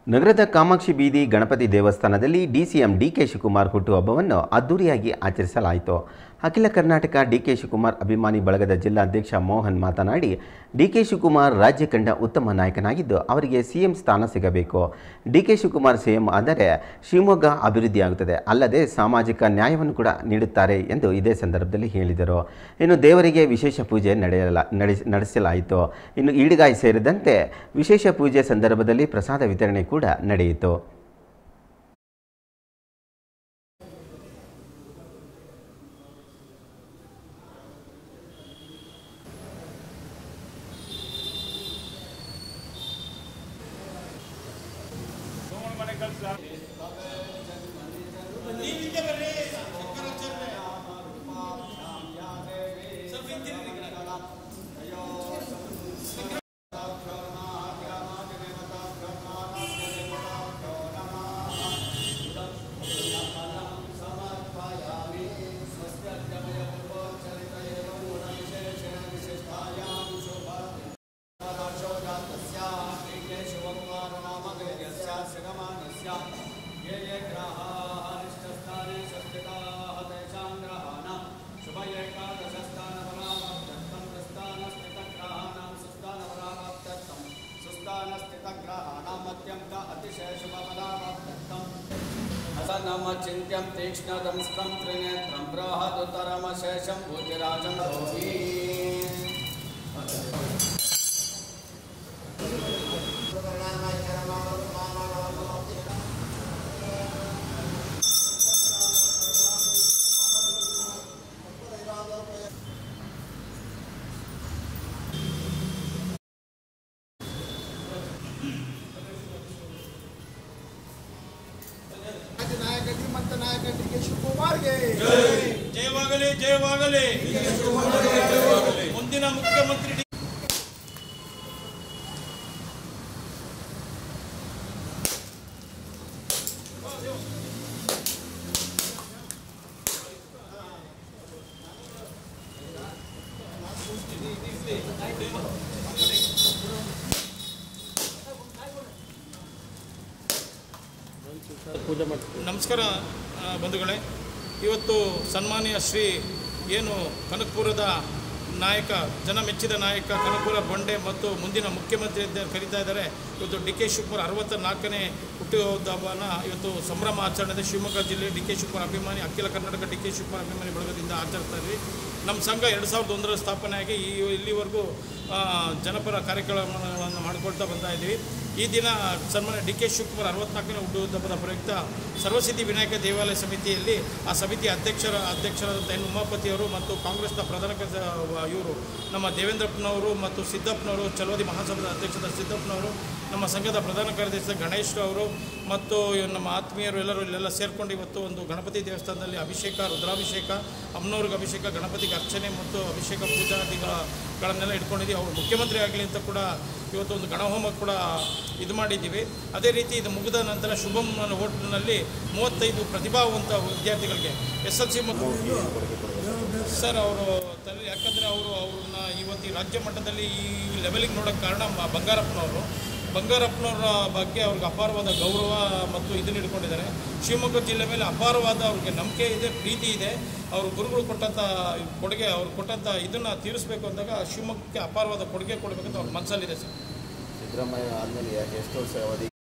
ನಗರದ ಕಾಮಾಕ್ಷಿ ಬೀದಿ ಗಣಪತಿ ದೇವಸ್ಥಾನದಲ್ಲಿ ಡಿಸಿಎಂ ಡಿಕೆ ಶಿವಕುಮಾರ್ ಹುಟ್ಟುಹಬ್ಬವನ್ನು ಅದ್ದೂರಿಯಾಗಿ ಆಚರಿಸಲಾಯಿತು. ಅಖಿಲ ಕರ್ನಾಟಕ ಡಿಕೆ ಶಿವಕುಮಾರ್ ಅಭಿಮಾನಿ ಬಳಗದ ಜಿಲ್ಲಾಧ್ಯಕ್ಷ ಮೋಹನ್ ಮಾತನಾಡಿ, ಡಿಕೆ ಶಿವಕುಮಾರ್ ರಾಜ್ಯ ಕಂಡ ಉತ್ತಮ ನಾಯಕನಾಗಿದ್ದು ಅವರಿಗೆ ಸಿಎಂ ಸ್ಥಾನ ಸಿಗಬೇಕು. ಡಿಕೆ ಶಿವಕುಮಾರ್ ಸಿಎಂ ಆದರೆ ಶಿವಮೊಗ್ಗ ಅಭಿವೃದ್ಧಿಯಾಗುತ್ತದೆ, ಅಲ್ಲದೆ ಸಾಮಾಜಿಕ ನ್ಯಾಯವನ್ನು ಕೂಡ ನೀಡುತ್ತಾರೆ ಎಂದು ಇದೇ ಸಂದರ್ಭದಲ್ಲಿ ಹೇಳಿದರು. ಇನ್ನು ದೇವರಿಗೆ ವಿಶೇಷ ಪೂಜೆ ನಡೆಸಲಾಯಿತು. ಇನ್ನು ಈಡುಗಾಯಿ ಸೇರಿದಂತೆ ವಿಶೇಷ ಪೂಜೆ ಸಂದರ್ಭದಲ್ಲಿ ಪ್ರಸಾದ ವಿತರಣೆ ಕೂಡ ನಡೆಯಿತು. चिंत्यं तीक्ष्णदंस्तं त्रिनेत्रं बृहदुत्तरमशेषं भूतिराजं रोहि नायक ಡಿಕೆ ಶಿವಕುಮಾರ್ಗೆ ಜಯವಾಗಲಿ ಜಯವಾಗಲಿ. ಮುಂದಿನ ಮುಖ್ಯಮಂತ್ರಿ ನಮಸ್ಕಾರ ಬಂಧುಗಳೇ. ಇವತ್ತು ಸನ್ಮಾನ್ಯ ಶ್ರೀ ಏನು ಕನಕಪುರದ ನಾಯಕ, ಜನಮೆಚ್ಚಿದ ನಾಯಕ, ಕನಕಪುರ ಬಂಡೆ ಮತ್ತು ಮುಂದಿನ ಮುಖ್ಯಮಂತ್ರಿ ಅಂತ ಕರೀತಾ ಇದ್ದಾರೆ. ಇವತ್ತು ಡಿಕೆ ಶಿವಕುಮಾರ್ 64ನೇ ಹುಟ್ಟುಹಬ್ಬನ ಇವತ್ತು ಸಂಭ್ರಮ ಆಚರಣೆ ಶಿವಮೊಗ್ಗ ಜಿಲ್ಲೆ ಡಿಕೆ ಶಿವಕುಮಾರ್ ಅಭಿಮಾನಿ, ಅಖಿಲ ಕರ್ನಾಟಕ ಡಿಕೆ ಶಿವಕುಮಾರ್ ಅಭಿಮಾನಿ ಬಳಗದಿಂದ ಆಚರಿಸ್ತಾ ಇದ್ವಿ. ನಮ್ಮ ಸಂಘ 2001ರಲ್ಲಿ ಸ್ಥಾಪನೆಯಾಗಿ ಇಲ್ಲಿವರೆಗೂ ಜನಪರ ಕಾರ್ಯಕ್ರಮಗಳನ್ನು ಮಾಡಿಕೊಳ್ತಾ ಬರ್ತಾ ಇದ್ದೀವಿ. ಈ ದಿನ ಸನ್ಮಾನ್ಯ ಡಿಕೆ ಶಿವಕುಮಾರ್ 64ನೇ ಹುಟ್ಟುಹಬ್ಬದ ಪ್ರಯುಕ್ತ ಸರ್ವಸಿದ್ಧಿ ವಿನಾಯಕ ದೇವಾಲಯ ಸಮಿತಿಯಲ್ಲಿ ಆ ಸಮಿತಿಯ ಅಧ್ಯಕ್ಷರಾದಂಥ ಎನ್ ಉಮಾಪತಿಯವರು ಮತ್ತು ಕಾಂಗ್ರೆಸ್ನ ಪ್ರಧಾನ ಇವರು ನಮ್ಮ ದೇವೇಂದ್ರಪ್ಪನವರು ಮತ್ತು ಸಿದ್ದಪ್ಪನವರು, ಚಲವಾದಿ ಮಹಾಸಭಾದ ಅಧ್ಯಕ್ಷರಾದ ಸಿದ್ದಪ್ಪನವರು, ನಮ್ಮ ಸಂಘದ ಪ್ರಧಾನ ಕಾರ್ಯದರ್ಶಿ ಗಣೇಶ್ ಅವರು ಮತ್ತು ನಮ್ಮ ಆತ್ಮೀಯರು ಎಲ್ಲರೂ ಇಲ್ಲೆಲ್ಲ ಸೇರಿಕೊಂಡು ಇವತ್ತು ಒಂದು ಗಣಪತಿ ದೇವಸ್ಥಾನದಲ್ಲಿ ಅಭಿಷೇಕ, ರುದ್ರಾಭಿಷೇಕ, ಅಮ್ಮನವ್ರಿಗೆ ಅಭಿಷೇಕ, ಗಣಪತಿಗೆ ಅರ್ಚನೆ ಮತ್ತು ಅಭಿಷೇಕ ಪೂಜಾದಿಗಳನ್ನೆಲ್ಲ ಇಟ್ಕೊಂಡಿದ್ದೀವಿ. ಅವರು ಮುಖ್ಯಮಂತ್ರಿ ಆಗಲಿ ಅಂತ ಕೂಡ ಇವತ್ತು ಒಂದು ಗಣಹೋಮ ಕೂಡ ಇದು ಮಾಡಿದ್ದೀವಿ. ಅದೇ ರೀತಿ ಇದು ಮುಗಿದ ನಂತರ ಶುಭಂ ಹೋಟೆಲ್ನಲ್ಲಿ 35 ಪ್ರತಿಭಾವಂತ ವಿದ್ಯಾರ್ಥಿಗಳಿಗೆ SLC ಮತ್ತು ಸರ್ ಅವರು ಯಾಕಂದರೆ ಅವ್ರನ್ನ ಇವತ್ತು ರಾಜ್ಯ ಮಟ್ಟದಲ್ಲಿ ಈ ಲೆವೆಲಿಗೆ ನೋಡೋಕ್ಕೆ ಕಾರಣ ಬಂಗಾರಪ್ಪನವರ ಬಗ್ಗೆ ಅವ್ರಿಗೆ ಅಪಾರವಾದ ಗೌರವ ಮತ್ತು ಇದನ್ನು ಇಟ್ಕೊಂಡಿದ್ದಾರೆ. ಶಿವಮೊಗ್ಗ ಜಿಲ್ಲೆ ಮೇಲೆ ಅಪಾರವಾದ ಅವ್ರಿಗೆ ನಂಬಿಕೆ ಇದೆ, ಪ್ರೀತಿ ಇದೆ. ಅವರು ಗುರುಗಳು ಕೊಟ್ಟಂಥ ಕೊಡುಗೆ, ಅವ್ರು ಕೊಟ್ಟಂಥ ಇದನ್ನು ತೀರಿಸಬೇಕು ಅಂದಾಗ ಶಿವಮೊಗ್ಗಕ್ಕೆ ಅಪಾರವಾದ ಕೊಡುಗೆ ಕೊಡಬೇಕಂತ ಅವ್ರ ಮನಸ್ಸಲ್ಲಿದೆ ಸರ್. ಸಿದ್ದರಾಮಯ್ಯ ಆದಮೇಲೆ ಎಷ್ಟು ವರ್ಷ ಅವಧಿ